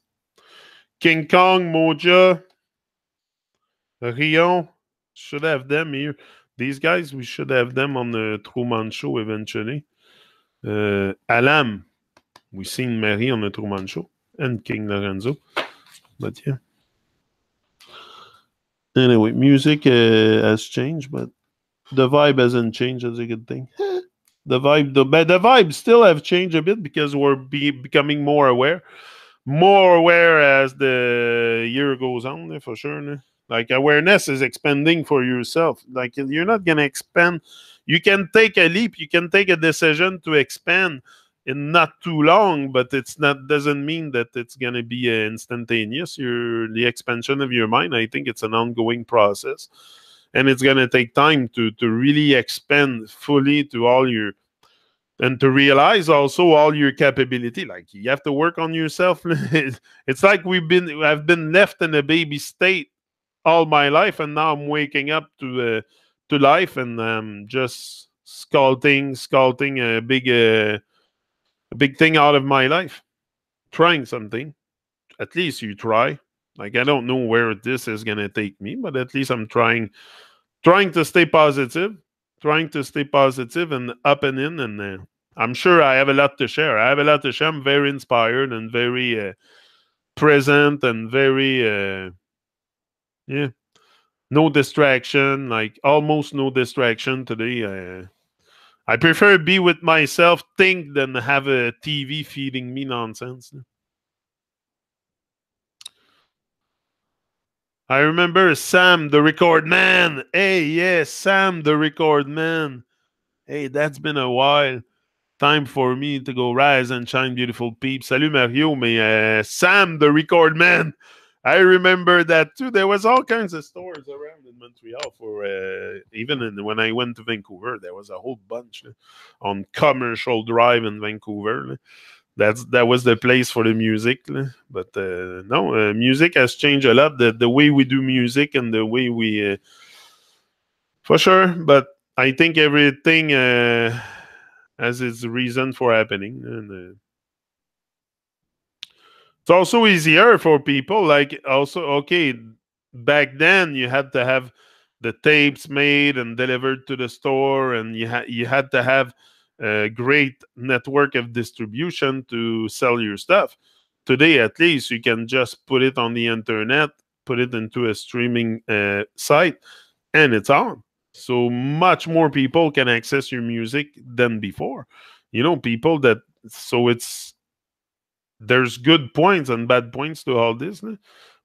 King Kong, Moja, Rion. Should have them here. These guys, we should have them on the Truman Show eventually. Alam, we seen Mary on the Truman Show, and King Lorenzo. But yeah. Anyway, music has changed, but the vibe hasn't changed. That's a good thing. The vibe still have changed a bit because we're becoming more aware as the year goes on, for sure. Like, awareness is expanding for yourself. Like, you're not gonna expand. You can take a leap. You can take a decision to expand in not too long, but doesn't mean that it's gonna be instantaneous. The expansion of your mind, I think it's an ongoing process, and it's gonna take time to really expand fully to all your. And to realize also all your capability. Like, you have to work on yourself. It's like I've been left in a baby state all my life, and now I'm waking up to life, and just sculpting a big thing out of my life, trying something. At least you try. Like, I don't know where this is gonna take me, but at least I'm trying to stay positive, and up and in, and I'm sure I have a lot to share. I'm very inspired and very present and very yeah, no distraction, like almost no distraction today. I prefer be with myself, think, than have a TV feeding me nonsense. I remember Sam the Record Man. Hey, yes, Sam the Record Man. Hey, that's been a while. Time for me to go rise and shine, beautiful peeps. Salut Mario, mais Sam, the record man. I remember that too. There was all kinds of stores around in Montreal for even when I went to Vancouver, there was a whole bunch on Commercial Drive in Vancouver. That was the place for the music. But no, music has changed a lot. The way we do music and the way we, for sure. But I think everything has its reason for happening, and it's also easier for people. Like also, okay, back then you had to have the tapes made and delivered to the store, and you had to have a great network of distribution to sell your stuff. Today, at least, you can just put it on the internet, put it into a streaming site, and it's on. So much more people can access your music than before. You know, people that, so there's good points and bad points to all this,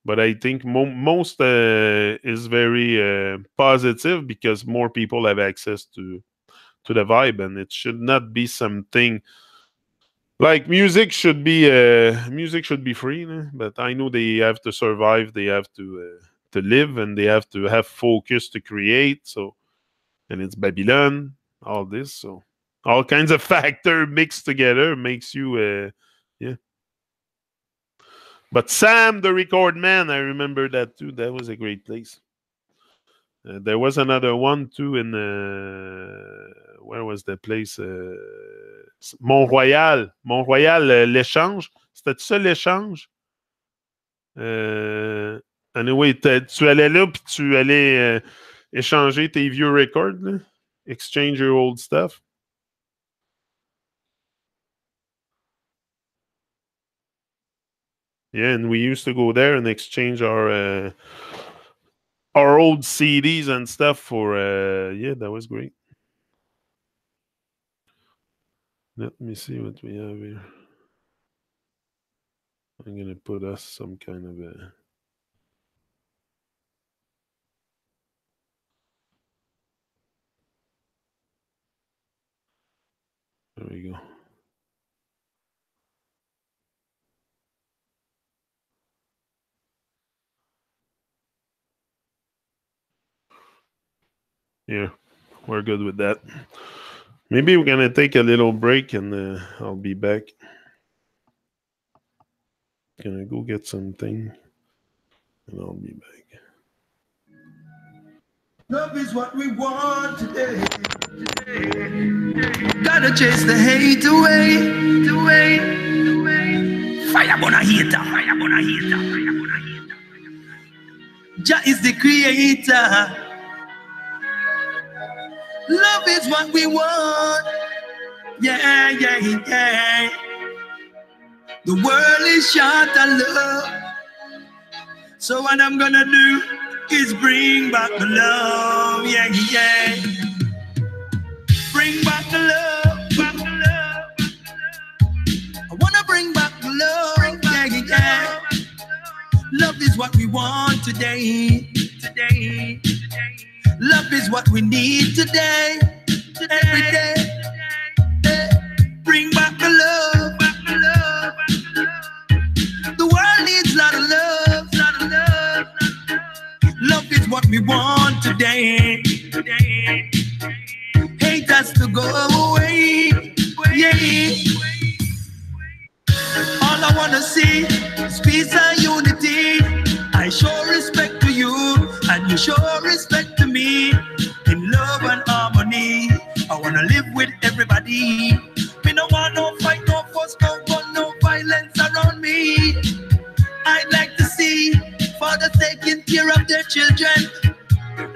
but I think most is very positive because more people have access to the vibe, and it should not be something like music should be free, but I know they have to survive, they have to live, and they have to have focus to create. So, and it's Babylon, all this, so all kinds of factor mixed together makes you yeah. But Sam, the record man, I remember that too. That was a great place. There was another one too in where was the place? Mont-Royal, l'Échange. C'était ça l'Échange? Anyway, tu allais là puis tu allais échanger tes vieux records, là? Exchange your old stuff. Yeah, and we used to go there and exchange our old CDs and stuff for yeah, that was great. Let me see what we have here. I'm gonna put us some kind of a. There we go. Yeah, we're good with that. Maybe we're gonna take a little break and I'll be back. Gonna go get something and I'll be back. Love is what we want today. Gotta chase the hate away. Fire burn a hater. Jah is the creator. Love is what we want. Yeah. The world is short of love. So what I'm gonna do is bring back the love. Yeah. Bring back the love. I wanna bring back the love. Yeah. Love is what we want today. Love is what we need today, every day. Bring back the love. The world needs a lot of love. Love is what we want today. Hate has to go away. Yeah. All I wanna see is peace and unity. I show respect to you, and you show respect to me. In love and harmony, I wanna live with everybody. We don't want no fight, no fuss, no gun, no violence around me. I'd like to see fathers taking care of their children.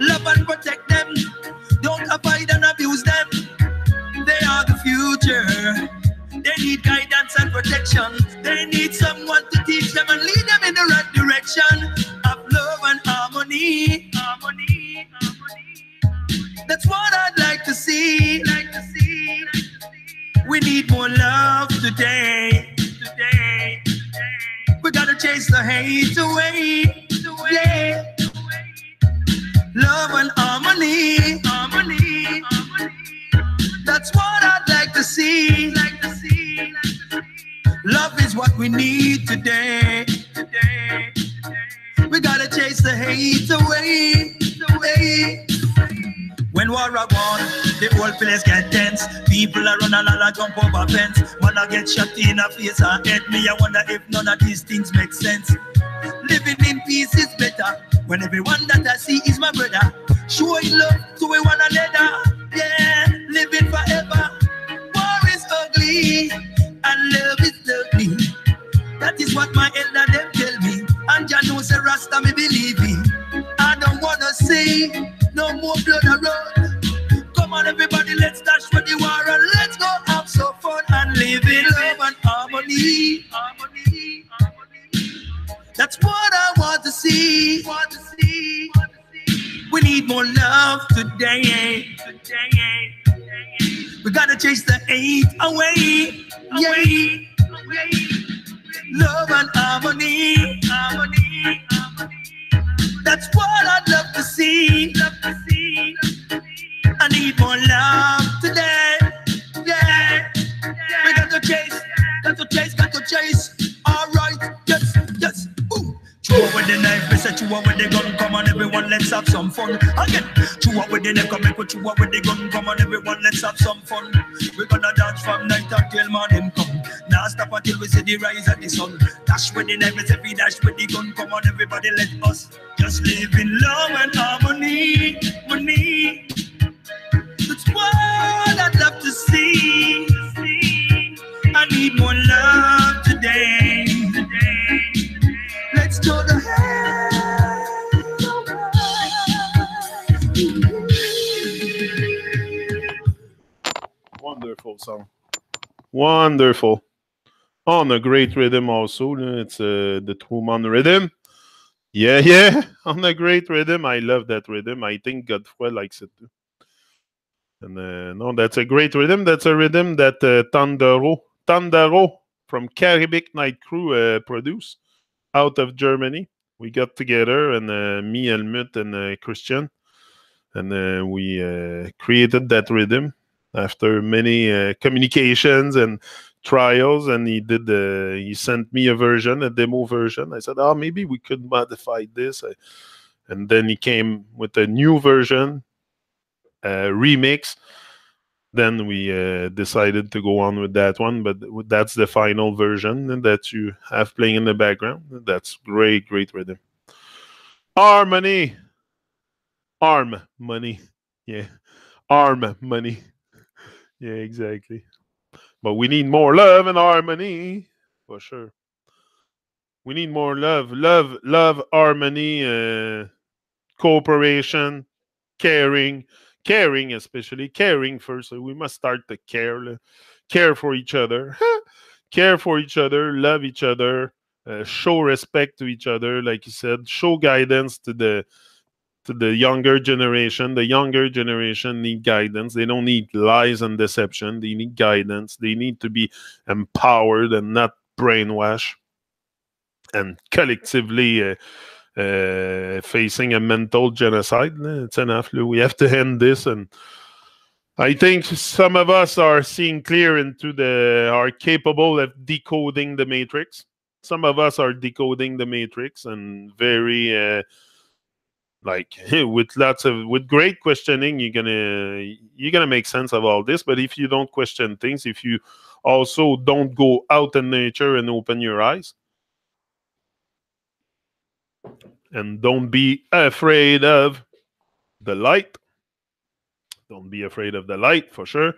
Love and protect them. Don't avoid and abuse them. They are the future. They need guidance and protection. They need someone to teach them and lead them in the right direction of love and harmony. That's what I'd like to see. We need more love today. We gotta chase the hate away. Yeah. Love and harmony. That's what I'd like to see. we need today. We gotta chase the hate away. When war a gone, the whole place get tense. People are run a lot, jump over fence. Man I get shot in the face and head. Me I wonder if none of these things make sense. Living in peace is better when everyone that I see is my brother. Showing love to one another. Yeah, living forever. War is ugly and love is lovely. That is what my elder them tell me. And Jah knows a Rasta me believe me. I don't wanna see no more blood around. Come on everybody, let's dash for the war and let's go have some fun and live in love and harmony. That's what I want to see. We need more love today. We gotta chase the hate away. Love and harmony. That's what I'd love to see. I need more love today. Yeah. We got to chase. All right. Yes. Ooh. Chew up with the knife, we say chew up with the gun. Come on, everyone, let's have some fun. Again, chew up with the neck, make we chew up with the gun. Come on, everyone, let's have some fun. We're gonna dance from night until morning come. Now stop until we see the rise of the sun. Dash with the knife, we say we dash with the gun. Come on, everybody, let us just live in love and harmony. That's what I'd love to see. I need more love today. Let's go to hell. Wonderful song. Wonderful. On a great rhythm also. It's the Truman rhythm. Yeah. On a great rhythm. I love that rhythm. I think Godfrey likes it too. And no, that's a great rhythm. That's a rhythm that Tandaro from Caribbean Night Crew produced out of Germany. We got together, and me, Helmut, and Christian, and we created that rhythm after many communications and trials. And he sent me a demo version. I said, maybe we could modify this. And then he came with a new version, remix. Then we decided to go on with that one, but that's the final version that you have playing in the background. That's great rhythm. Harmony. Arm money. Yeah. Arm money. Yeah, exactly. But we need more love and harmony. For sure. We need more love. Love, harmony, cooperation, caring, especially caring first. So we must start to care for each other, love each other, show respect to each other, like you said, show guidance to the younger generation. The younger generation need guidance. They don't need lies and deception. They need guidance. They need to be empowered and not brainwashed and collectively facing a mental genocide. It's enough. We have to end this. And I think some of us are seeing clear are capable of decoding the matrix. Some of us are decoding the matrix and very with great questioning, you're gonna make sense of all this. But if you don't question things, if you also don't go out in nature and open your eyes, and don't be afraid of the light. Don't be afraid of the light, for sure.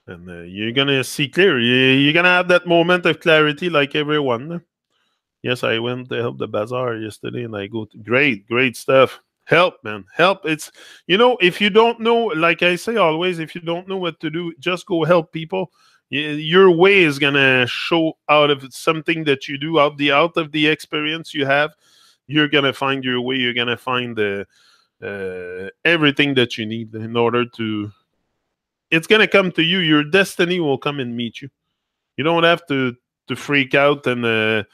And you're going to see clear. You're going to have that moment of clarity like everyone. Yes, I went to help the bazaar yesterday, and I go to great stuff. Help, man. Help. It's, if you don't know, like I say always, if you don't know what to do, just go help people. Your way is going to show out of something that you do, out of the experience you have. You're going to find your way. You're going to find everything that you need in order to... It's going to come to you. Your destiny will come and meet you. You don't have to freak out and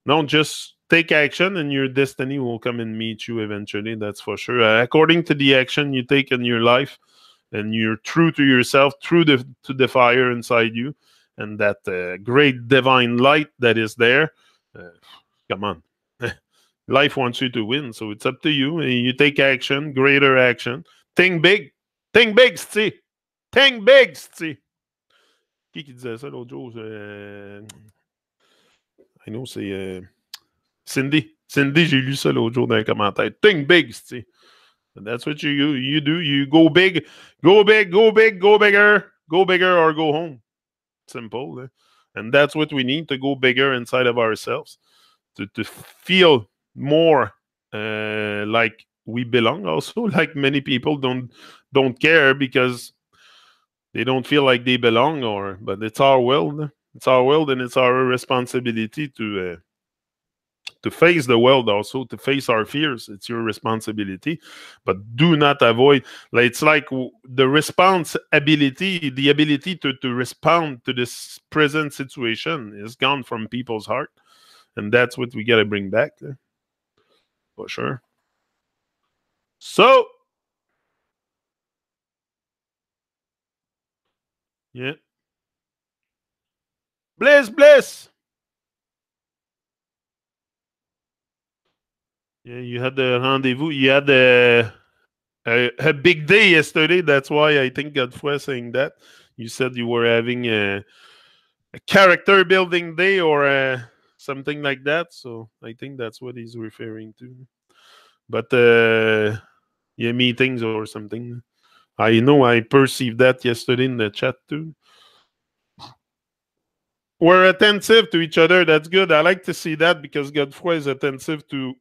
don't just take action, and your destiny will come and meet you eventually. That's for sure. According to the action you take in your life, and you're true to yourself, true to the fire inside you, and that great divine light that is there. Come on. Life wants you to win, so it's up to you. You take action, greater action. Think big. Think big, c'ti. Think big, c'ti. Qui disait ça l'autre jour? I know, c'est Cindy. Cindy, j'ai lu ça l'autre jour dans les commentaires. Think big, c'ti. And that's what you do. You go big, go big, go big, go bigger or go home. Simple. And that's what we need, to go bigger inside of ourselves, to feel more like we belong. Also, like many people don't care because they don't feel like they belong, but it's our world. It's our world, and it's our responsibility to face the world, also to face our fears. It's your responsibility, but do not avoid. Like, it's like the responsibility, the ability to respond to this present situation is gone from people's heart, and that's what we got to bring back, for sure. So, yeah, bliss. Yeah, you had the rendezvous. You had a big day yesterday. That's why I think Godfrey saying that. You said you were having a character building day or something like that. So I think that's what he's referring to. But yeah, meetings or something. I know I perceived that yesterday in the chat too. We're attentive to each other. That's good. I like to see that because Godfrey is attentive to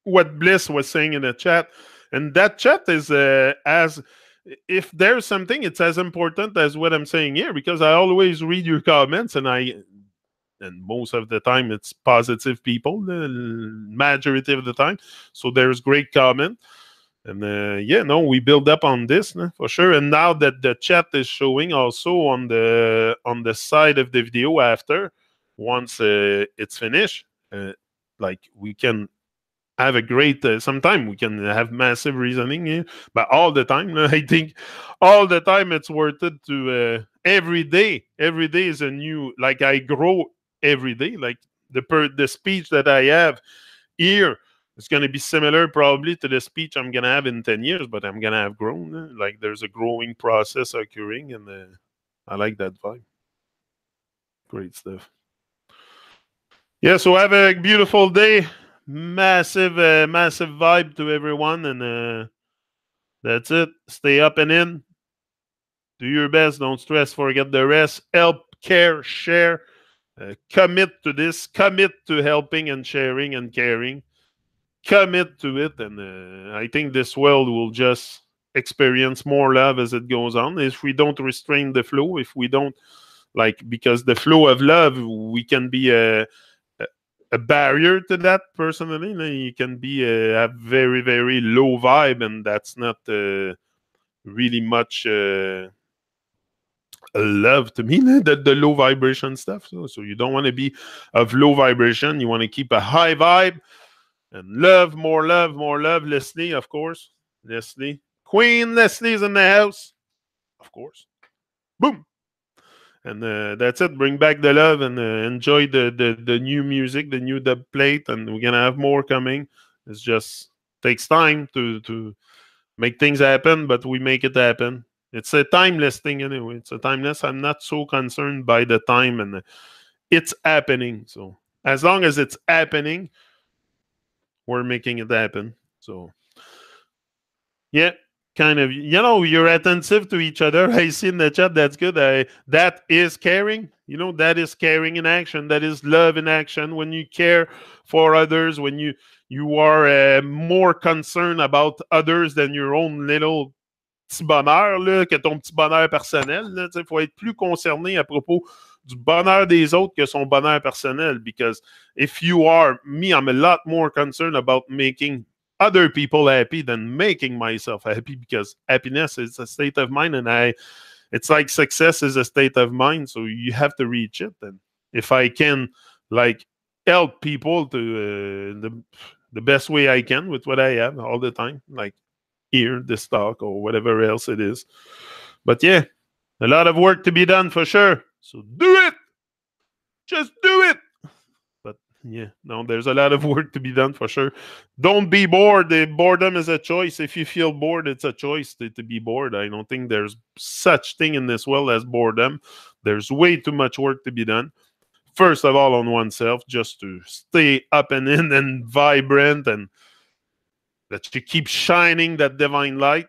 what Bliss was saying in the chat. And that chat is as if there's something, it's as important as what I'm saying here, because I always read your comments, and most of the time it's positive people, the majority of the time. So there's great comment. And we build up on this for sure. And now that the chat is showing also on the side of the video after, once it's finished, like we can have a great sometime we can have massive reasoning here, but all the time I think all the time it's worth it to every day is a new, like I grow every day, like the speech that I have here is going to be similar probably to the speech I'm going to have in 10 years, but I'm going to have grown. Like there's a growing process occurring, and I like that vibe. Great stuff. Yeah, so have a beautiful day. Massive vibe to everyone, and that's it. Stay up and in. Do your best. Don't stress. Forget the rest. Help, care, share. Commit to this. Commit to helping and sharing and caring. Commit to it, and I think this world will just experience more love as it goes on. If we don't restrain the flow, if we don't, because the flow of love, we can be a barrier to that. Personally, you can be have very, very low vibe, and that's not really much love to me, the low vibration stuff. So you don't want to be of low vibration. You want to keep a high vibe and love, more love, more love. Leslie, of course. Leslie. Queen Leslie's in the house. Of course. Boom. And that's it. Bring back the love and enjoy the new music, the new dub plate, and we're gonna have more coming. It just takes time to make things happen, but we make it happen. It's a timeless thing anyway. It's a timeless. I'm not so concerned by the time, and it's happening. So as long as it's happening, we're making it happen. So yeah. Kind of, you're attentive to each other. I see in the chat. That's good. That is caring. That is caring in action. That is love in action. When you care for others, when you are more concerned about others than your own little petit bonheur, là, que ton petit bonheur personnel. Il faut être plus concerné à propos du bonheur des autres que son bonheur personnel. Because if you are me, I'm a lot more concerned about making other people happy than making myself happy, because happiness is a state of mind, and it's like success is a state of mind, so you have to reach it. And if I can help people to the best way I can with what I have all the time, like here, this talk or whatever else it is. But yeah, a lot of work to be done for sure. So do it. Just do it. But yeah, no, there's a lot of work to be done for sure. Don't be bored. The boredom is a choice. If you feel bored, it's a choice to be bored. I don't think there's such thing in this world as boredom. There's way too much work to be done. First of all, on oneself, just to stay up and in and vibrant, and that you keep shining that divine light.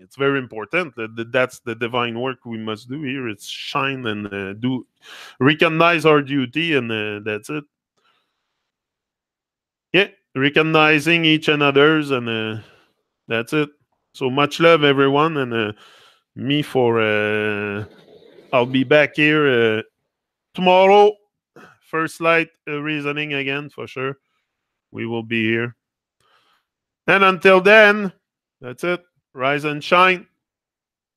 It's very important. That's the divine work we must do here. It's shine and do recognize our duty, and that's it. Yeah, recognizing each and others, and that's it. So much love, everyone, and me for. I'll be back here tomorrow. First light reasoning again for sure. We will be here, and until then, that's it. Rise and shine.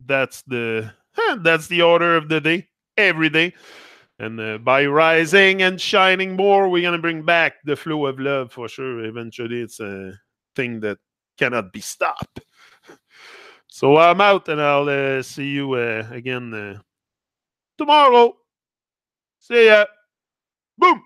That's the order of the day every day. And by rising and shining more, we're gonna bring back the flow of love for sure. Eventually, it's a thing that cannot be stopped. So I'm out, and I'll see you again tomorrow. See ya. Boom.